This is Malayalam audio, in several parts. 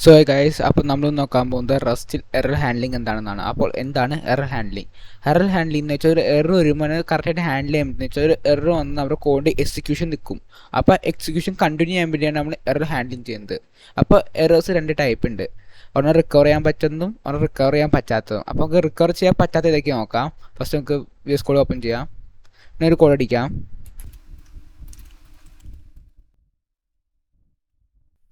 സോ ഗൈസ്, അപ്പോൾ നമ്മൾ നോക്കാൻ പോകുന്നത് റസ്റ്റിൽ എറർ ഹാൻഡ്ലിംഗ് എന്താണെന്നാണ്. അപ്പോൾ എന്താണ് എറർ ഹാൻഡ്ലിംഗ്? എറർ ഹാൻഡ്ലിംഗ് എന്ന് വെച്ചാൽ ഒരു എറർ വരുമ്പോൾ കറക്റ്റായിട്ട് ഹാൻഡിൽ ചെയ്യാൻ പറ്റുന്ന വെച്ചാൽ ഒരു എറർ വന്ന് നമ്മുടെ കോഡിൻ്റെ എക്സിക്യൂഷൻ നിൽക്കും. അപ്പോൾ എക്സിക്യൂഷൻ കണ്ടിന്യൂ ചെയ്യാൻ വേണ്ടിയാണ് നമ്മൾ എറർ ഹാൻഡ്ലിംഗ് ചെയ്യുന്നത്. അപ്പോൾ എറേഴ്സ് രണ്ട് ടൈപ്പ് ഉണ്ട്. ഒരെണ്ണം റിക്കവർ ചെയ്യാൻ പറ്റുന്നതും ഒരെണ്ണം റിക്കവർ ചെയ്യാൻ പറ്റാത്തതും. അപ്പോൾ നമുക്ക് റിക്കവർ ചെയ്യാൻ പറ്റാത്ത ഇതൊക്കെ നോക്കാം. ഫസ്റ്റ് നമുക്ക് VS കോഡ് ഓപ്പൺ ചെയ്യാം, പിന്നെ ഒരു കോഡ് അടിക്കാം.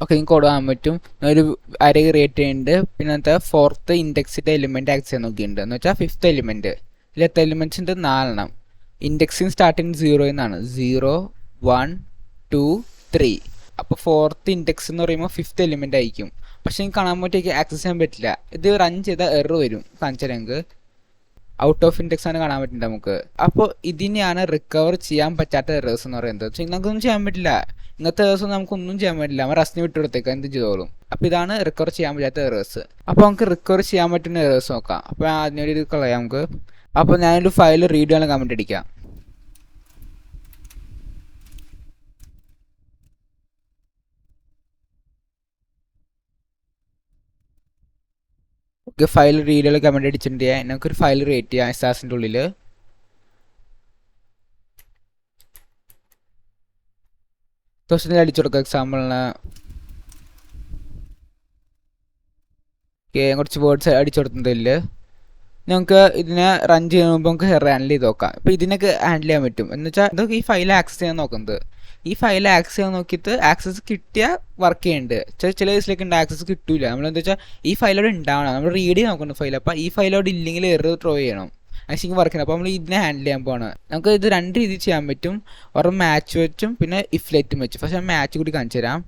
ഓക്കെ, നിങ്ങൾക്ക് കോഡ് ചെയ്യാൻ പറ്റും. ഒരു അര ക്രിയേറ്റ് ചെയ്യുന്നുണ്ട്. പിന്നെ എന്താ ഫോർത്ത് ഇൻഡെക്സിൻ്റെ എലിമെൻറ്റ് ആക്സ് ചെയ്യാൻ നോക്കിയിട്ടുണ്ട്. എന്ന് വെച്ചാൽ ഫിഫ്ത്ത് എലിമെൻറ്റ്. ഇതിൽ എത്ര എലിമെൻറ്റ്സ് ഉണ്ട്? 4 ഇൻഡെക്സിങ് സ്റ്റാർട്ടിങ് 0 എന്നാണ്. 0 1 2 3. അപ്പോൾ ഫോർത്ത് ഇൻഡെക്സ് എന്ന് പറയുമ്പോൾ ഫിഫ്ത്ത് എലിമെൻ്റ് ആയിരിക്കും. പക്ഷേ നിങ്ങൾക്ക് കാണാൻ പറ്റിയൊക്കെ ആക്സസ് ചെയ്യാൻ പറ്റില്ല. ഇത് റൺ ചെയ്താൽ എറർ വരും. കാണിച്ചാൽ ഞങ്ങൾക്ക് ഔട്ട് ഓഫ് ഇൻഡെക്സ് ആണ് കാണാൻ പറ്റുന്നത് നമുക്ക്. അപ്പോൾ ഇതിനെയാണ് റിക്കവർ ചെയ്യാൻ പറ്റാത്ത എറേഴ്സ് എന്ന് പറയുന്നത്. പക്ഷേ നമുക്കൊന്നും ചെയ്യാൻ പറ്റില്ല. ഇന്നത്തെ ദിവസം നമുക്കൊന്നും ചെയ്യാൻ പറ്റില്ല. നമ്മൾ റസ്റ്റിന് വിട്ടുകൊടുത്തേക്ക് എന്ത് ചെയ്തോളും. അപ്പോൾ ഇതാണ് റിക്കവർ ചെയ്യാൻ പറ്റാത്ത എറേഴ്സ്. അപ്പോൾ നമുക്ക് റിക്കവർ ചെയ്യാൻ പറ്റുന്ന എറേഴ്സ് നോക്കാം. അപ്പോൾ അതിനൊരു ഇത് കളയാം നമുക്ക്. അപ്പോൾ ഞാനൊരു ഫയൽ റീഡ് ചെയ്യാൻ കമൻറ്റ് അടിക്കാം. ഓക്കെ, ഫയൽ റീഡ് ചെയ്യാൻ കമൻറ്റ് അടിച്ചിട്ടുണ്ട്. നമുക്കൊരു ഫയൽ റേറ്റ് ചെയ്യാം എസ്ആസിൻ്റെ ഉള്ളിൽ. ക്വസ്റ്റനിൽ അടിച്ചു കൊടുക്കുക എക്സാമ്പിളിന്. ഓക്കെ, കുറച്ച് വേർഡ്സ് അടിച്ചു കൊടുത്തതിൽ നമുക്ക് ഇതിനെ റൺ ചെയ്യുന്ന മുമ്പ് നമുക്ക് ഹാൻഡിൽ ചെയ്ത് നോക്കാം. ഇപ്പോൾ ഇതിനൊക്കെ ഹാൻഡിൽ ചെയ്യാൻ പറ്റും. എന്ന് വെച്ചാൽ ഇതൊക്കെ ഈ ഫയൽ ആക്സസ് ചെയ്യാൻ നോക്കുന്നത്. ഈ ഫയൽ ആക്സസ് ചെയ്യാൻ നോക്കിയിട്ട് ആക്സസ് കിട്ടിയാൽ വർക്ക് ചെയ്യുന്നുണ്ട്. ചില കേസിലേക്ക് ഉണ്ട് ആക്സസ് കിട്ടൂല. നമ്മളെന്താ വെച്ചാൽ ഈ ഫയലോട് ഉണ്ടാവണം. നമ്മൾ റീഡ് ചെയ്ത് നോക്കുന്ന ഫയൽ. അപ്പോൾ ഈ ഫയലോട് ഇല്ലെങ്കിൽ എറർ ത്രോ ചെയ്യണം. ആക്ച്വലി വർക്ക് ചെയ്യണം. അപ്പോൾ നമ്മൾ ഇതിനെ ഹാൻഡിൽ ചെയ്യാൻ പോവാണ്. നമുക്ക് ഇത് രണ്ട് രീതിയിൽ ചെയ്യാൻ പറ്റും. ഒരെണ്ണം മാച്ച് വെച്ചും പിന്നെ ഇഫ് ലെറ്റും വെച്ചും. പക്ഷേ ഞാൻ മാച്ച് കൂടി കാണിച്ചു തരാം.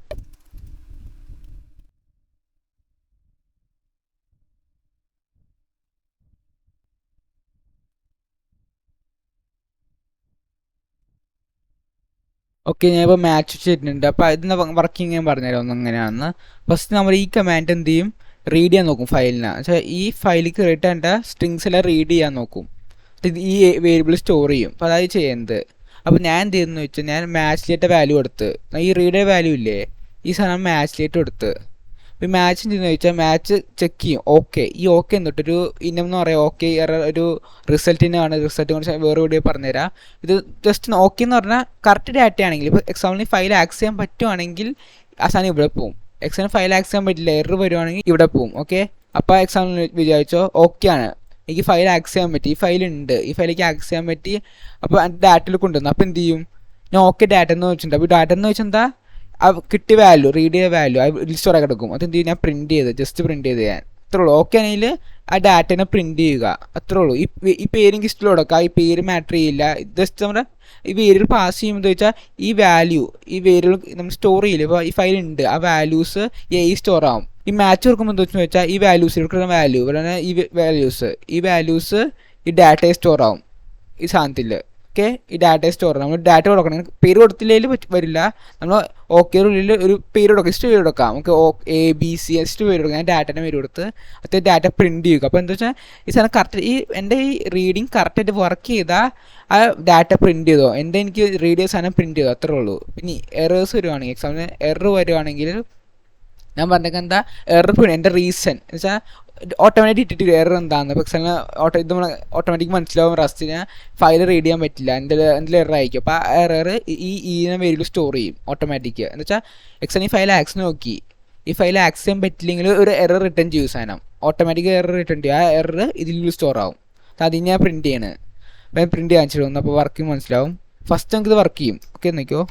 ഓക്കെ, ഞാൻ ഇപ്പോൾ മാച്ച് വെച്ചിട്ടുണ്ട്. അപ്പോൾ ഇതിൻ്റെ വർക്കിംഗ് ഞാൻ പറഞ്ഞുതരാം ഒന്ന് എങ്ങനെയാണെന്ന്. ഫസ്റ്റ് നമ്മൾ ഈ കമാൻഡ് എന്ത് ചെയ്യും? റീഡ് ചെയ്യാൻ നോക്കും ഫയലിനെ. വെച്ചാൽ ഈ ഫയലിലേക്ക് റിട്ടേണ്ട സ്ട്രിങ്സ് എല്ലാം റീഡ് ചെയ്യാൻ നോക്കും. ഇത് ഈ വേരിയബിൾ സ്റ്റോർ ചെയ്യും. അപ്പോൾ അതായത് ചെയ്യുന്നത്. അപ്പോൾ ഞാൻ എന്ത് ചെയ്യുന്നു വെച്ചാൽ ഞാൻ മാച്ചിലേറ്റ വാല്യൂ കൊടുത്ത്, ഈ റീഡ് വാല്യൂ ഇല്ലേ, ഈ സാധനം മാച്ചിലേറ്റ് കൊടുത്ത്. ഇപ്പോൾ മാച്ച് എന്തെന്ന് ചോദിച്ചാൽ മാച്ച് ചെക്ക് ചെയ്യും. ഓക്കെ, ഈ ഓക്കെ എന്നിട്ടൊരു ഇനം എന്ന് പറയാം. ഓക്കെ, ഒരു റിസൾട്ടിനാണ്. റിസൾട്ട് കൊണ്ട് വേറെ വീഡിയോ പറഞ്ഞുതരാം. ഇത് ജസ്റ്റ് ഓക്കെ എന്ന് പറഞ്ഞാൽ കറക്റ്റ് ഡാറ്റ ആണെങ്കിൽ, ഇപ്പോൾ എക്സാമ്പിളിന് ഫയൽ ആക്സസ് ചെയ്യാൻ പറ്റുവാണെങ്കിൽ ആ സാധനം ഇവിടെ പോകും. എക്സാമ്പിൾ ഫയൽ ആക്സസ് ചെയ്യാൻ പറ്റില്ല, എറർ വരുവാണെങ്കിൽ ഇവിടെ പോകും. ഓക്കെ, അപ്പോൾ എക്സാമ്പിൾ വിചാരിച്ചോ ഓക്കെ ആണ്, എനിക്ക് ഫയൽ ആക്സസ് ചെയ്യാൻ പറ്റി, ഈ ഫയലുണ്ട്, ഈ ഫയലിലേക്ക് ആക്സസ് ചെയ്യാൻ പറ്റി. അപ്പോൾ ഡാറ്റയിൽ കൊണ്ടുവന്നു. അപ്പോൾ എന്ത് ചെയ്യും? ഞാൻ ഓക്കെ ഡാറ്റ എന്ന് വെച്ചിട്ടുണ്ട്. അപ്പോൾ ഡാറ്റ എന്ന് വെച്ചാൽ എന്താ, ആ കിട്ടിയ വാല്യൂ, റീഡ് ചെയ്ത വാല്യൂ ലിസ്റ്റോടെ കിടക്കും. അതെന്ത് ചെയ്യും? ഞാൻ പ്രിൻറ്റ് ചെയ്ത് ജസ്റ്റ് പ്രിൻറ്റ് ചെയ്ത് ഞാൻ അത്രേ ഉള്ളൂ. ഓക്കെ ആണെങ്കിൽ ആ ഡാറ്റനെ പ്രിൻറ്റ് ചെയ്യുക, അത്രേ ഉള്ളൂ. ഈ പേരും ലിസ്റ്റിൽ കൊടുക്കുക. ഈ പേര് മാറ്റർ ചെയ്യില്ല. ജസ്റ്റ് നമ്മുടെ ഈ വേരിയബിൾ പാസ് ചെയ്യുമ്പോൾ വെച്ചാൽ ഈ വാല്യൂ, ഈ വേരിയബിൾ നമ്മൾ സ്റ്റോർ ചെയ്യില്ല. ഇപ്പോൾ ഈ ഫയൽ ഉണ്ട്, ആ വാല്യൂസ് സ്റ്റോർ ആവും. ഈ മാച്ച് കൊടുക്കുമ്പോൾ എന്താ വെച്ച് വെച്ചാൽ ഈ വാല്യൂസ് എടുക്കുന്ന വാല്യൂ ഈ വാല്യൂസ് ഈ ഡാറ്റയെ സ്റ്റോർ ആവും ഈ സാധനത്തിൽ. ഓക്കെ, ഈ ഡാറ്റയെ സ്റ്റോർ ആവും. നമ്മൾ ഡാറ്റ കൊടുക്കണം. പേര് കൊടുത്തില്ലെങ്കിൽ വരില്ല. നമ്മൾ ഓക്കെയുടെ ഉള്ളിൽ ഒരു പേര് കൊടുക്കാം, ഇസ്റ്റ് പേര് കൊടുക്കാം. നമുക്ക് ABC ഇസ്റ്റ് പേര് കൊടുക്കാം. ഞാൻ ഡാറ്റേൻ്റെ പേര് കൊടുത്ത് അത്യാവശ്യം ഡാറ്റ പ്രിൻറ്റ് ചെയ്യുക. അപ്പോൾ എന്താ വെച്ചാൽ ഈ സാധനം കറക്റ്റ്, ഈ എൻ്റെ ഈ റീഡിങ് കറക്റ്റായിട്ട് വർക്ക് ചെയ്താൽ ആ ഡാറ്റ പ്രിൻറ്റ് ചെയ്തോ, എനിക്ക് റീഡ് ചെയ്ത സാധനം പ്രിൻറ്റ് ചെയ്തോ, അത്രേ ഉള്ളൂ. പിന്നെ എറേഴ്സ് വരുവാണെങ്കിൽ, എക്സാമ്പിൾ എറർ വരുവാണെങ്കിൽ ഞാൻ പറഞ്ഞേക്കാം എന്താ എറർ, എൻ്റെ റീസൺ എന്ന് വെച്ചാൽ ഓട്ടോമാറ്റിക് ഇട്ടിട്ട് എറർ എന്താണെന്ന്. ഇപ്പോൾ എക്സാമ്പിൾ ഇത് നമ്മൾ ഓട്ടോമാറ്റിക് മനസ്സിലാവും. റസ്റ്റിന് ഫയൽ റീഡ് ചെയ്യാൻ പറ്റില്ല, എന്തെങ്കിലും എറർ ആയിരിക്കും. അപ്പോൾ ആ എറർ ഈ വേരിയബിൾ സ്റ്റോർ ചെയ്യും ഓട്ടോമാറ്റിക്. എന്ന് വെച്ചാൽ എക്സാമ്പിൾ ഈ ഫയൽ ആക്സസ് നോക്കി, ഈ ഫയൽ ആക്സസ് ചെയ്യാൻ പറ്റില്ലെങ്കിൽ ഒരു എറർ റിട്ടേൺ ചെയ്യും സാധനം. ഓട്ടോമാറ്റിക് എറർ റിട്ടേൺ ചെയ്യും. ആ എറർ ഇതിൽ സ്റ്റോർ ആവും. അതിന് ഞാൻ പ്രിൻറ്റ് ചെയ്യണേ. അപ്പോൾ ഞാൻ പ്രിൻറ്റ് കാണിച്ചിട്ട് വന്നു. അപ്പോൾ വർക്കിംഗ് മനസ്സിലാവും. ഫസ്റ്റ് നമുക്കിത് വർക്ക് ചെയ്യും. ഓക്കെ, നോക്കിയോ,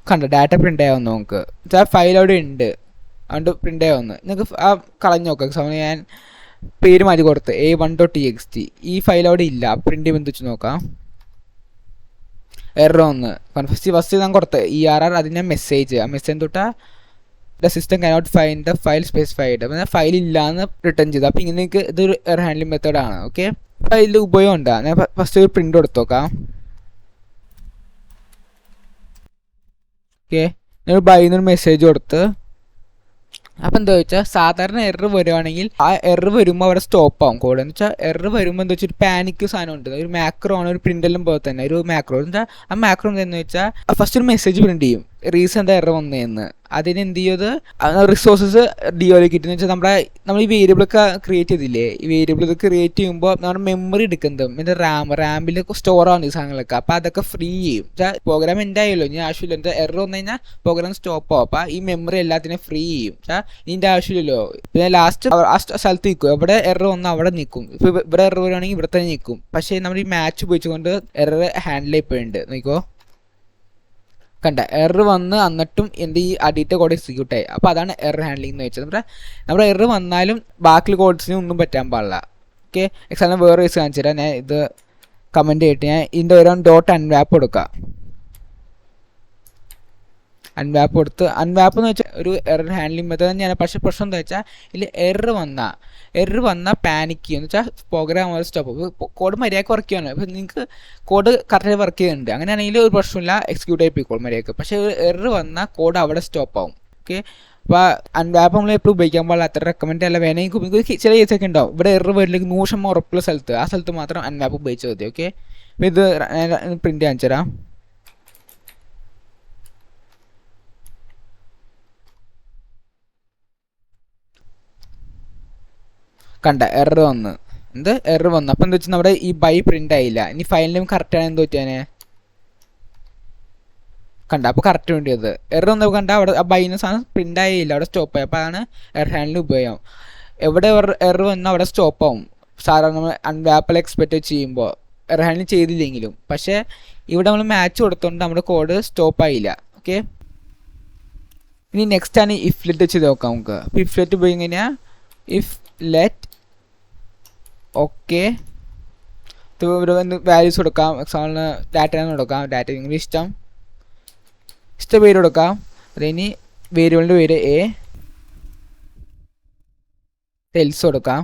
കണ്ടോ ഡാറ്റ പ്രിൻ്റ് ആവുന്നു. നമുക്ക് ആ ഫയൽ അവിടെ ഉണ്ട്, അതുകൊണ്ട് പ്രിൻ്റ് ആവുന്നു. നിങ്ങൾക്ക് ആ കളഞ്ഞ് നോക്കാം. സമയം ഞാൻ പേര് മാറ്റി കൊടുത്ത് A1.txt, ഈ ഫയൽ അവിടെ ഇല്ല. പ്രിൻ്റ് ചെയ്യുമ്പോൾ എന്ത് വെച്ച് നോക്കാം. എറർ ഒന്ന് ഫസ്റ്റ് ഞാൻ കൊടുത്ത് ERR, അതിൻ്റെ മെസ്സേജ്, ആ മെസ്സേജ് തൊട്ടാ the system cannot find the file specified. അപ്പോൾ ഞാൻ ഫയൽ ഇല്ലയെന്ന് റിട്ടേൺ ചെയ്തു. അപ്പോൾ ഇങ്ങനെയൊക്കെ ഇതൊരു എറർ ഹാൻഡ്ലിംഗ് മെത്തേഡാണ്. ഓക്കെ, അപ്പോൾ അതിൽ ഉപയോഗം ഉണ്ട്. ഞാൻ ഫസ്റ്റ് ഒരു പ്രിൻ്റ് കൊടുത്ത് നോക്കാം. ഓക്കെ, ഞാൻ ബൈ എന്നൊരു മെസ്സേജ് കൊടുത്ത്. അപ്പം എന്താ വെച്ചാൽ സാധാരണ എറർ വരുവാണെങ്കിൽ ആ എറർ വരുമ്പോൾ അവിടെ സ്റ്റോപ്പ് ആവും കോഡ്. എന്ന് വെച്ചാൽ എറർ വരുമ്പോൾ എന്താ വെച്ചാൽ ഒരു പാനിക് സാധനം ഉണ്ട്. ഒരു മാക്രോ ആണ്, ഒരു പ്രിൻ്റെല്ലാം പോലെ തന്നെ ഒരു മാക്രോ. എന്താ ആ മാക്രോ എന്താണെന്ന് വെച്ചാൽ ഫസ്റ്റ് ഒരു മെസ്സേജ് പ്രിൻറ്റ് ചെയ്യും. റീസൺ എന്താ എറർ വന്നതെന്ന്. അതിന് എന്ത് ചെയ്യത് റിസോഴ്സസ് ഡിയോയിലേക്ക് എന്ന് വെച്ചാൽ നമ്മൾ ഈ വേരിയബിളൊക്കെ ക്രിയേറ്റ് ചെയ്തില്ലേ, ഈ വേരിയബിൾ ഇത് ക്രിയേറ്റ് ചെയ്യുമ്പോൾ നമ്മുടെ മെമ്മറി എടുക്കുന്നതും പിന്നെ റാമിൽ സ്റ്റോർ ആവുന്ന ഈ സാധനങ്ങളൊക്കെ. അപ്പോൾ അതൊക്കെ ഫ്രീ ചെയ്യും. പ്രോഗ്രാം എന്തായാലോ ഇനി ആവശ്യമില്ല. എന്താ എറർ വന്നു കഴിഞ്ഞാൽ പ്രോഗ്രാം സ്റ്റോപ്പ് ആവും. അപ്പോൾ ഈ മെമ്മറി എല്ലാത്തിനും ഫ്രീ ചെയ്യും. ഇതിൻ്റെ ആവശ്യമില്ലല്ലോ. പിന്നെ ലാസ്റ്റ് ആ സ്ഥലത്ത് നിൽക്കും. എവിടെ എറർ വന്നാൽ അവിടെ നിൽക്കും. ഇപ്പോൾ ഇവിടെ എറർ വരുവാണെങ്കിൽ ഇവിടെ തന്നെ നിൽക്കും. പക്ഷേ നമ്മൾ ഈ മാച്ച് ഉപയോഗിച്ചുകൊണ്ട് എറർ ഹാൻഡിൽ ചെയ്യപ്പെടുന്നുണ്ട്. നോക്കിക്കോ, കണ്ട എറർ വന്ന് എന്നിട്ടും എൻ്റെ ഈ അഡിറ്റ് കോഡ് എക്സിക്യൂട്ട് ആയി. അപ്പോൾ അതാണ് എറർ ഹാൻഡ്ലിംഗ് എന്ന് വെച്ചത്. നമ്മുടെ എറർ വന്നാലും ബാക്കി കോഡ്സിന് ഒന്നും പറ്റാൻ പാടില്ല. ഓക്കെ, എക്സാമ്പിൾ വേറെ കേസ് കാണിച്ചു തരാം. ഞാൻ ഇത് കമൻറ്റ് ചെയ്തിട്ട് ഞാൻ ഇതിൻ്റെ ഒരു ഡോട്ട് അൺവാപ്പ് കൊടുക്കാം. അൺവാപ്പ് കൊടുത്ത്, അൺവാപ്പ് എന്ന് വെച്ചാൽ ഒരു എറർ ഹാൻഡ്ലിംഗ് മെത്തേഡ് തന്നെയാണ്. പക്ഷേ പ്രശ്നം എന്താ വെച്ചാൽ ഇതിൽ എറർ വന്നാൽ പാനിക് ചെയ്യും. എന്ന് വെച്ചാൽ പ്രോഗ്രാം സ്റ്റോപ്പ്. കോഡ് മര്യാദയ്ക്ക് വർക്ക് ചെയ്യണം. ഇപ്പോൾ നിങ്ങൾക്ക് കോഡ് കറക്റ്റായി വർക്ക് ചെയ്യുന്നുണ്ട്, അങ്ങനെയാണെങ്കിൽ ഒരു പ്രശ്നമില്ല, എക്സിക്യൂട്ട് ആയി പോയിക്കോളും മര്യാദയ്ക്ക്. പക്ഷേ ഒരു എറർ വന്നാൽ കോഡ് അവിടെ സ്റ്റോപ്പ് ആവും. ഓക്കെ, അപ്പോൾ അൺവാപ്പ് നമ്മൾ എപ്പോഴും ഉപയോഗിക്കാൻ പാടില്ല. അത്ര റെക്കമെൻഡ് അല്ല. വേണമെങ്കിൽ നിങ്ങൾക്ക് ചില കേസൊക്കെ ഉണ്ടാവും ഇവിടെ എറർ വരില്ലെങ്കിൽ 100% ഉറപ്പുള്ള സ്ഥലത്ത്, ആ സ്ഥലത്ത് മാത്രം അൺവാപ്പ് ഉപയോഗിച്ചാൽ മതി. ഓക്കെ, അപ്പോൾ ഇത് പ്രിൻറ്റ് കാണിച്ചു തരാം. കണ്ട എറർ വന്ന് എറർ വന്നു. അപ്പം എന്താ വെച്ചാൽ നമ്മുടെ ഈ ബൈ പ്രിൻ്റ് ആയില്ല. ഇനി ഫയൽ നെയിം കറക്റ്റാണ് എന്ത് പറ്റാനെ കണ്ട. അപ്പോൾ കറക്റ്റ് വേണ്ടിയത് എറർ വന്നപ്പോൾ കണ്ട അവിടെ ആ ബൈന സാധനം പ്രിൻ്റ് ആയില്ല, അവിടെ സ്റ്റോപ്പ് ആയി. അപ്പോൾ അതാണ് എറർ ഹാൻഡിൽ ഉപയോഗം. എവിടെ എറർ വന്നാൽ അവിടെ സ്റ്റോപ്പ് ആവും സാധാരണ നമ്മൾ അൺവാപ്പിൽ എക്സ്പെക്റ്റ് ചെയ്യുമ്പോൾ, എറർ ഹാൻഡിൽ ചെയ്തില്ലെങ്കിലും. പക്ഷേ ഇവിടെ നമ്മൾ മാച്ച് കൊടുത്തോണ്ട് നമ്മുടെ കോഡ് സ്റ്റോപ്പ് ആയില്ല. ഓക്കെ, ഇനി നെക്സ്റ്റ് ആണ് ഇഫ് ലെറ്റ് ചെയ്ത് നോക്കാം നമുക്ക്. അപ്പോൾ ഇഫ് ലെറ്റ് ഉപയോഗിച്ച് കഴിഞ്ഞാൽ ഇഫ് ലെറ്റ് ഓക്കെ, ഇവിടെ വന്ന് വാല്യൂസ് കൊടുക്കാം. എക്സാമ്പിളിന് ഡാറ്റ കൊടുക്കാം. ഡാറ്റ നിങ്ങളുടെ ഇഷ്ടം പേര് കൊടുക്കാം. അതിന് വേരിയബിളിൻ്റെ പേര് എൽസ് കൊടുക്കാം.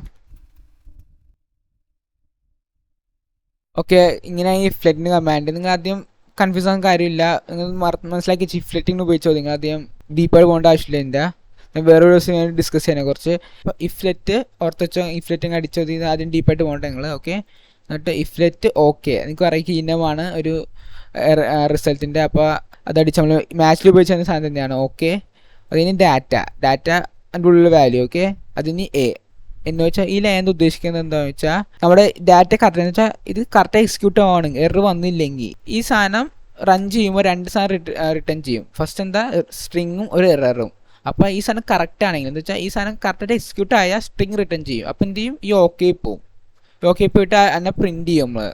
ഓക്കെ, ഇങ്ങനെ ഈ ഫ്ലെറ്റിന് കമാൻഡ് നിങ്ങൾ ആദ്യം കൺഫ്യൂസ് ആകാൻ കാര്യമില്ല. നിങ്ങൾ മനസ്സിലാക്കി ഫ്ലെറ്റിംഗ് ഉപയോഗിച്ചോ. നിങ്ങൾ ആദ്യം ഡീപ്പായിട്ട് പോകേണ്ട ആവശ്യമില്ല. എൻ്റെ വേറൊരു ദിവസം ഡിസ്കസ് ചെയ്യാനെ കുറിച്ച്. ഇഫ്ലെറ്റ് ഓർത്തച്ചോ, ഇഫ്ലെറ്റിങ് അടിച്ചോ, ആദ്യം ഡീപ്പായിട്ട് പോകണ്ട നിങ്ങൾ. ഓക്കെ, എന്നിട്ട് ഇഫ്ലെറ്റ് ഓക്കെ, എനിക്ക് അറിയിക്കുക ഇനമാണ് ഒരു റിസൾട്ടിൻ്റെ. അപ്പോൾ അതടിച്ച് നമ്മൾ മാച്ചിൽ ഉപയോഗിച്ച സാധനം തന്നെയാണ്. ഓക്കെ, അതിന് ഡാറ്റ അതിൻ്റെ ഉള്ളിലുള്ള വാല്യൂ. ഓക്കെ, അതിന് എന്ന് വെച്ചാൽ ഈ ലൈൻ ഉദ്ദേശിക്കുന്നത് എന്താണെന്ന് വെച്ചാൽ നമ്മുടെ ഡാറ്റ കറക്റ്റ് എന്ന് വെച്ചാൽ ഇത് കറക്റ്റായി എക്സിക്യൂട്ട് ആവണമെങ്കിൽ എറർ വന്നില്ലെങ്കിൽ ഈ സാധനം റൺ ചെയ്യുമ്പോൾ രണ്ട് സാധനം റിട്ടേൺ ചെയ്യും. ഫസ്റ്റ് എന്താ സ്ട്രിങ്ങും ഒരു എററും. അപ്പോൾ ഈ സാധനം കറക്റ്റ് ആണെങ്കിൽ എന്ന് വെച്ചാൽ ഈ സാധനം കറക്റ്റായിട്ട് എക്സിക്യൂട്ട് ആയാൽ സ്ട്രിങ് റിട്ടേൺ ചെയ്യും. അപ്പോൾ എന്ത് ചെയ്യും, ഈ ഓക്കെ പോവും. ഓക്കെ പോയിട്ട് അതിനെ പ്രിൻറ്റ് ചെയ്യും നമ്മൾ.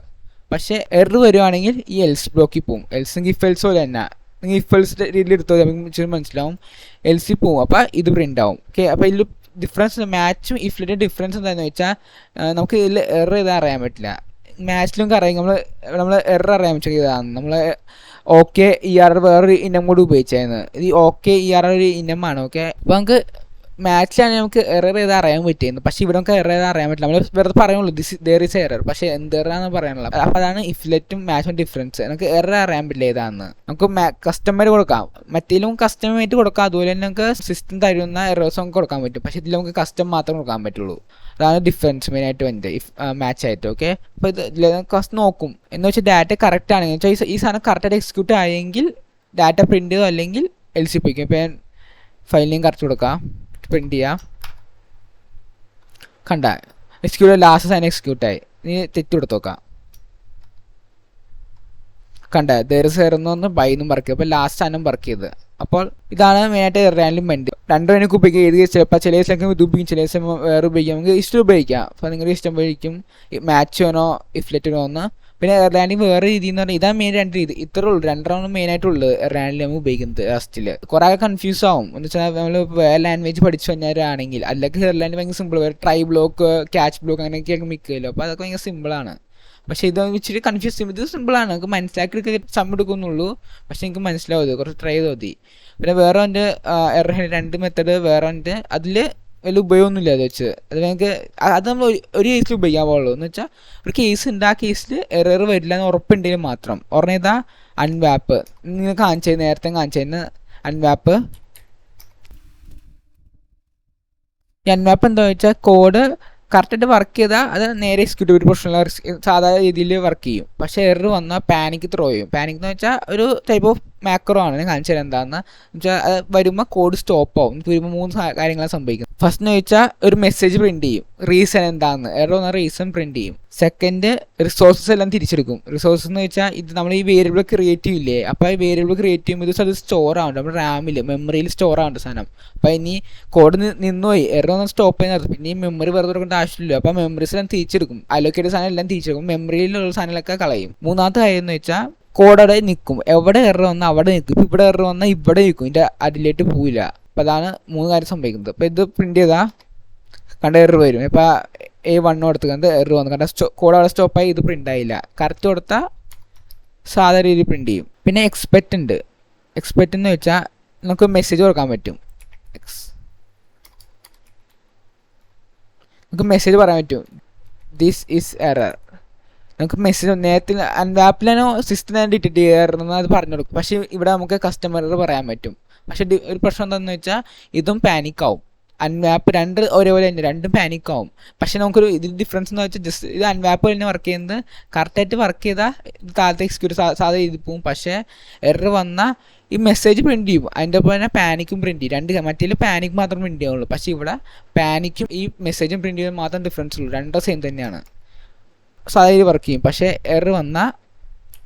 പക്ഷേ എറർ വരുവാണെങ്കിൽ ഈ എൽസ് ബ്ലോക്കിൽ പോവും. എൽസ് ഇഫ് എൽസ് പോലെ തന്നെ നിങ്ങൾ ഇഫ് എൽസ് രീതിയിൽ എടുത്തോ നമുക്ക് മനസ്സിലാവും. എൽസിൽ പോവും. അപ്പോൾ ഇത് പ്രിൻ്റ് ആവും. ഓക്കെ, അപ്പോൾ ഇതിൽ ഡിഫറൻസ് മാച്ചും ഇഫിലിൻ്റെ ഡിഫറൻസ് എന്താണെന്ന് വെച്ചാൽ നമുക്ക് ഇതിൽ എറർ ചെയ്താൽ അറിയാൻ പറ്റില്ല. മാച്ചിലും അറിയാം നമ്മൾ എറർ അറിയാൻ പറ്റും ഇതാണ്. നമ്മൾ ഓക്കെ ഇ ആർ വേറൊരു ഇനം കൂടി ഉപയോഗിച്ചായിരുന്നു. ഈ ഓക്കെ ഇ ആർ ഒരു ഇനമാണ്. ഓക്കെ, അപ്പോൾ നമുക്ക് മാച്ചിലാണെങ്കിൽ നമുക്ക് എറർ ചെയ്താൽ അറിയാൻ പറ്റിയിരുന്നു. പക്ഷേ ഇവിടെ നമുക്ക് എറർ ചെയ്താൽ അറിയാൻ പറ്റില്ല. നമ്മൾ വെറുതെ പറയുള്ളൂ ദർ ഇസ് എറർ, പക്ഷേ എന്ത് എററാന്ന് പറയാനുള്ളത്. അപ്പോൾ അതാണ് ഇഫ്ലെറ്റും മാച്ചും ഡിഫറൻസ്. നമുക്ക് എറർ അറിയാൻ പറ്റില്ല ഏതാണെന്ന്. നമുക്ക് കസ്റ്റമർ കൊടുക്കാം, മറ്റേലും കസ്റ്റമേറ്റ് കൊടുക്കാം. അതുപോലെ തന്നെ നമുക്ക് സിസ്റ്റം തരുന്ന എറേഴ്സ് നമുക്ക് കൊടുക്കാൻ പറ്റും. പക്ഷേ ഇതിൽ നമുക്ക് കസ്റ്റം മാത്രം കൊടുക്കാൻ പറ്റുള്ളൂ. അതാണ് ഡിഫറൻസ് മെയിനായിട്ട് വന്നത് മാച്ച് ആയിട്ട്. ഓക്കെ, അപ്പോൾ ഇതിൽ കസ്റ്റ് നോക്കും എന്ന് വെച്ചാൽ ഡാറ്റ കറക്റ്റ് ആണെങ്കിൽ വെച്ചാൽ ഈ സാധനം കറക്റ്റായിട്ട് എക്സിക്യൂട്ട് ആയെങ്കിൽ ഡാറ്റ പ്രിൻറ്റ് ചെയ്തോ, അല്ലെങ്കിൽ എൽസി പോയിക്കും. ഇപ്പോൾ ഞാൻ ഫയലിനെയും കറക്റ്റ് കൊടുക്കാം, പ്രിൻറ്റ് ചെയ്യാം. കണ്ട എക്സിക്യൂട്ട് ലാസ്റ്റ് സാധനം എക്സിക്യൂട്ടായി. നീ തെറ്റ് കൊടുത്ത് നോക്കാം. കണ്ട ദർന്ന് ബൈന്നും വർക്ക് ചെയ്യും. അപ്പോൾ ലാസ്റ്റ് സാധനം വർക്ക് ചെയ്ത്. അപ്പോൾ ഇതാണ് മെയിനായിട്ട് റാൻഡം മെൻറ്റ്. രണ്ടും എനിക്ക് ഉപയോഗിക്കാം. ഏത് ചിലപ്പോൾ ചില ദിവസം ഇത് ഉപയോഗിക്കും, ചില ദിവസം വേറെ ഉപയോഗിക്കാം. നമുക്ക് ഇഷ്ടം ഉപയോഗിക്കാം. അപ്പോൾ നിങ്ങളുടെ ഇഷ്ടം ഉപയോഗിക്കും. മാച്ച് വേണോ ഇഫ്ലെറ്റ് വേണോ. പിന്നെ റാൻഡിങ് വേറെ രീതി എന്ന് പറഞ്ഞാൽ ഇതാണ് മെയിൻ രണ്ട് രീതി. ഇത്രേ ഉള്ളൂ, രണ്ടെണ്ണം മെയിനായിട്ടുള്ളത് റാൻഡിൽ നമ്മൾ ഉപയോഗിക്കുന്നത്. ലാസ്റ്റിൽ കുറേ കൺഫ്യൂസ് ആവും. എന്ന് വെച്ചാൽ നമ്മൾ വേറെ ലാംഗ്വേജ് പഠിച്ചു കഴിഞ്ഞാലാണെങ്കിൽ, അല്ലെങ്കിൽ ലാൻഡ് ഭയങ്കര സിമ്പിൾ. വേറെ ട്രൈ ബ്ലോക്ക്, ക്യാച്ച് ബ്ലോക്ക് അങ്ങനെയൊക്കെയൊക്കെ മിക്കല്ലോ. അപ്പോൾ അതൊക്കെ ഭയങ്കര സിമ്പിളാണ്. പക്ഷേ ഇത് ഇച്ചിരി കൺഫ്യൂസ് ചെയ്യും. ഇത് സിമ്പിളാണ്, നമുക്ക് മനസ്സിലാക്കി സമയം എടുക്കുന്നുള്ളൂ. പക്ഷേ എനിക്ക് മനസ്സിലാവും, ഇത് കുറച്ച് ട്രൈ ചെയ്ത് മതി. പിന്നെ വേറെ എൻ്റെ രണ്ട് മെത്തേഡ് വേറെ ഉണ്ട്. അതിൽ വലിയ ഉപയോഗമൊന്നുമില്ല അത് വെച്ച്. അത് ഞങ്ങൾക്ക് അത് നമ്മൾ ഒരു കേസിൽ ഉപയോഗിക്കാൻ പാടുള്ളൂ. എന്ന് വെച്ചാൽ ഒരു കേസ് ഉണ്ട്, ആ കേസിൽ എറർ വരില്ല എന്ന് ഉറപ്പുണ്ടെങ്കിൽ മാത്രം. ഉടനെ ഇതാ അൺവാപ്പ് നിങ്ങൾ കാണിച്ചത്, നേരത്തെ കാണിച്ചതിന് അൺവാപ്പ്. ഈ അൺവാപ്പ് എന്താ വെച്ചാൽ കോഡ് കറക്റ്റായിട്ട് വർക്ക് ചെയ്താൽ അത് നേരെ എക്സിക്യൂട്ടീവ് പ്രൊഫഷണൽ സാധാരണ രീതിയിൽ വർക്ക് ചെയ്യും. പക്ഷേ എറർ വന്നാൽ പാനിക് ത്രോ ചെയ്യും. പാനിക് എന്ന് വെച്ചാൽ ഒരു ടൈപ്പ് ഓഫ് മാക്രോ ആണ്, ഞാൻ കാണിച്ചു തരാം എന്താണെന്ന് വെച്ചാൽ. അത് വരുമ്പോൾ കോഡ് സ്റ്റോപ്പ് ആവും. എനിക്ക് വരുമ്പോൾ 3 കാര്യങ്ങളാണ് സംഭവിക്കുന്നത്. ഫസ്റ്റ് എന്ന് വെച്ചാൽ ഒരു മെസ്സേജ് പ്രിൻറ്റ് ചെയ്യും, റീസൺ എന്താണെന്ന്, എറർ എന്ന റീസൺ പ്രിൻറ്റ് ചെയ്യും. സെക്കൻഡ് റിസോഴ്സസ് എല്ലാം തിരിച്ചെടുക്കും. റിസോഴ്സസ് എന്ന് വെച്ചാൽ ഇത് നമ്മൾ ഈ വേരിയബിൾ ക്രിയേറ്റ് ചെയ്യില്ലേ, അപ്പോൾ ഈ വേരിയബിൾ ക്രിയേറ്റ് ചെയ്യുമ്പോൾ ഇത് അത് സ്റ്റോർ ആവുന്നുണ്ട്, നമ്മുടെ റാമിൽ മെമ്മറിയിൽ സ്റ്റോർ ആവുന്നുണ്ട് സാധനം. അപ്പോൾ ഇനി കോഡ് നിന്നുപോയി, എറർ ഒന്ന് സ്റ്റോപ്പ് ചെയ്യുന്നത്, പിന്നെ ഈ മെമ്മറി വെറുതെ കൊടുക്കേണ്ട ആവശ്യമില്ല. അപ്പോൾ മെമ്മറീസ് എല്ലാം തിരിച്ചെടുക്കും, അലോക്കേറ്റ് സാധനം എല്ലാം തിരിച്ചെടുക്കും, മെമ്മറിയിലുള്ള സാധനങ്ങളൊക്കെ കളയും. മൂന്നാമത്തെ കാര്യം എന്ന് വെച്ചാൽ കോഡ് അവിടെ നിൽക്കും, എവിടെ എറർ വന്നാൽ അവിടെ നിൽക്കും. ഇപ്പോൾ ഇവിടെ എറർ വന്നാൽ ഇവിടെ നിൽക്കും, ഇതിൻ്റെ അതിലേക്ക് പോവില്ല. അപ്പോൾ അതാണ് 3 കാര്യം സംഭവിക്കുന്നത്. അപ്പോൾ ഇത് പ്രിൻറ്റ് ചെയ്താൽ കണ്ട എറർ വരും. ഇപ്പോൾ A1 കൊടുത്തുകൊണ്ട് എറർ വന്നു, കണ്ട കോഡ് അവിടെ സ്റ്റോപ്പായി, ഇത് പ്രിൻ്റ് ആയില്ല. കറക്റ്റ് കൊടുത്താൽ സാധാ രീതിയിൽ പ്രിൻറ്റ് ചെയ്യും. പിന്നെ എക്സ്പെക്റ്റ് ഉണ്ട്. എക്സ്പെക്റ്റ് എന്ന് വെച്ചാൽ നമുക്ക് മെസ്സേജ് കൊടുക്കാൻ പറ്റും, നമുക്ക് മെസ്സേജ് പറയാൻ പറ്റും, ദിസ് ഈസ് എറർ. നമുക്ക് മെസ്സേജ് നേരത്തെ അൺവാപ്പിലാണോ സിസ്റ്റം ഡിറ്റക്ട് ചെയ്യാറുണ്ടെന്ന് അത് പറഞ്ഞു കൊടുക്കും. പക്ഷേ ഇവിടെ നമുക്ക് കസ്റ്റമർ പറയാൻ പറ്റും. പക്ഷേ ഒരു പ്രശ്നം എന്താണെന്ന് വെച്ചാൽ ഇതും പാനിക്കാവും. അൺവാപ്പ് ഒരേപോലെ തന്നെ, രണ്ടും പാനിക്കാവും. പക്ഷേ നമുക്കൊരു ഇതിൽ ഡിഫറൻസ് എന്ന് വെച്ചാൽ ജസ്റ്റ് ഇത് അൺവാപ്പ് തന്നെ വർക്ക് ചെയ്യുന്നത്, കറക്റ്റായിട്ട് വർക്ക് ചെയ്താൽ ഇത് താഴത്തെ എക്സിക്യൂട്ട് സാധ്യത ചെയ്ത് പോവും. പക്ഷേ എറർ വന്നാൽ ഈ മെസ്സേജ് പ്രിൻറ്റ് ചെയ്യും, അതിൻ്റെ ഒപ്പം തന്നെ പാനിക്കും പ്രിൻറ്റ് ചെയ്യും. മറ്റേ പാനിക് മാത്രം പ്രിൻറ്റ് ചെയ്യുള്ളൂ. പക്ഷേ ഇവിടെ പാനിക്കും ഈ മെസ്സേജും പ്രിൻറ്റ് ചെയ്യുമ്പോൾ മാത്രം ഡിഫറൻസ് ഉള്ളൂ, രണ്ടും സെയിം തന്നെയാണ്, സാധാരണ വർക്ക് ചെയ്യും. പക്ഷേ എറർ വന്നാൽ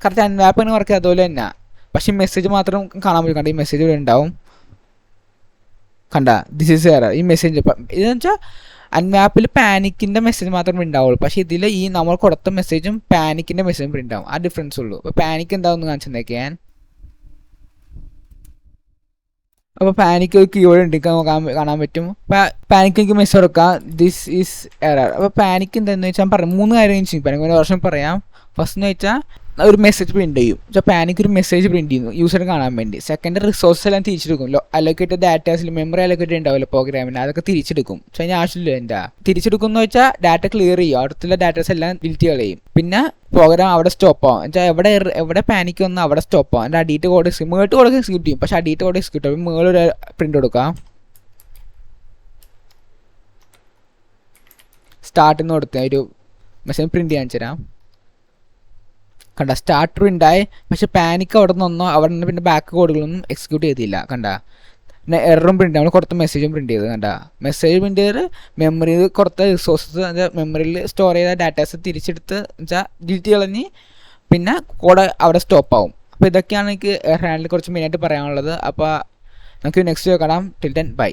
കറക്റ്റ് അൺവാപ്പ് തന്നെ വർക്ക് ചെയ്യും അതുപോലെ തന്നെ. പക്ഷേ മെസ്സേജ് മാത്രം കാണാൻ പറ്റും, കണ്ട ഈ മെസ്സേജ് ഇവിടെ ഉണ്ടാവും, കണ്ട ദിസ് ഈസ് എറർ. ഈ മെസ്സേജ് ഇതെന്ന് വെച്ചാൽ അൺവാപ്പിൽ പാനിക്കിൻ്റെ മെസ്സേജ് മാത്രമേ ഉണ്ടാവുള്ളൂ. പക്ഷേ ഇതിൽ ഈ നമ്മൾ കൊടുത്ത മെസ്സേജും പാനിക്കിൻ്റെ മെസ്സേജും പ്രിൻ്റ് ആവും, ആ ഡിഫറൻസ് ഉള്ളൂ. അപ്പോൾ പാനിക്ക് എന്താണെന്ന് കാണിച്ചെന്നേക്ക് ഞാൻ. അപ്പോൾ പാനിക്ക് ഒരു കീവേഡ് ഉണ്ട്, കാണാൻ പറ്റും. പാനിക്ക് എനിക്ക് മെസ്സേജ് കൊടുക്കാം, ദിസ് ഈസ് എറർ. അപ്പോൾ പാനിക്ക് എന്താണെന്ന് വെച്ചാൽ പറയാം 3 കാര്യം ചെയ്യും. പാനിക്ക് ഒരു വർഷം പറയാം. ഫസ്റ്റ് എന്ന് വെച്ചാൽ ഒരു മെസ്സേജ് പ്രിൻറ്റ് ചെയ്യും, പാനിക്ക് ഒരു മെസ്സേജ് പ്രിൻറ്റ് ചെയ്യുന്നു യൂസറിന് കാണാൻ വേണ്ടി. സെക്കൻഡ് റിസോഴ്സസ് എല്ലാം തിരിച്ചെടുക്കും, അലോക്കേറ്റഡ് ഡാറ്റാസിൽ മെമ്മറി അലോക്കേറ്റഡ് ഉണ്ടാവില്ല പ്രോഗ്രാമിന്, അതൊക്കെ തിരിച്ചെടുക്കും. പക്ഷേ അതിന് ആവശ്യമില്ല എൻ്റെ തിരിച്ചെടുക്കും എന്ന് വെച്ചാൽ ഡാറ്റ ക്ലിയർ ചെയ്യും, അടുത്തുള്ള ഡാറ്റാസ് എല്ലാം ഡിലീറ്റ് കളയും. പിന്നെ പ്രോഗ്രാം അവിടെ സ്റ്റോപ്പ് ആവും. വെച്ചാൽ എവിടെ പാനിക്ക് വന്നാൽ അവിടെ സ്റ്റോപ്പ് ആവും. എൻ്റെ അഡീറ്റ് കോഡ് മേട്ട് കോഡ് എക്സിക്യൂട്ട് ചെയ്യും, പക്ഷേ അഡീറ്റ് കോഡ് എക്സിക്യൂട്ട് ചെയ്യും. മേളൊരു പ്രിൻ്റ് കൊടുക്കാം, സ്റ്റാർട്ടിൽ നിന്ന് കൊടുത്ത ഒരു മെസ്സേജ് പ്രിൻറ്റ് ചെയ്യാൻ തരാം. കണ്ട സ്റ്റാർട്ടർ ഉണ്ടായി, പക്ഷേ പാനിക്ക് അവിടെ നിന്നൊന്നോ അവിടെ നിന്ന് പിന്നെ ബാക്ക് കോഡുകളൊന്നും എക്സിക്യൂട്ട് ചെയ്തില്ല. കണ്ട പിന്നെ എററും പ്രിൻറ്റ്, നമ്മൾ കൊടുത്ത മെസ്സേജും പ്രിൻറ്റ് ചെയ്ത്. കണ്ട മെസ്സേജ് പ്രിൻറ്റ് ചെയ്ത് മെമ്മറിയിൽ കൊടുത്ത റിസോഴ്സസ് മെമ്മറിയിൽ സ്റ്റോർ ചെയ്ത ഡാറ്റാസ് തിരിച്ചെടുത്ത് വെച്ചാൽ ഡിലീറ്റ് കളഞ്ഞ് പിന്നെ കോഡ് അവിടെ സ്റ്റോപ്പ് ആവും. അപ്പോൾ ഇതൊക്കെയാണ് എനിക്ക് ഹാൻഡിൽ കുറച്ച് മെയിനായിട്ട് പറയാനുള്ളത്. അപ്പോൾ നമുക്ക് നെക്സ്റ്റ് കാണാം. Till then bye.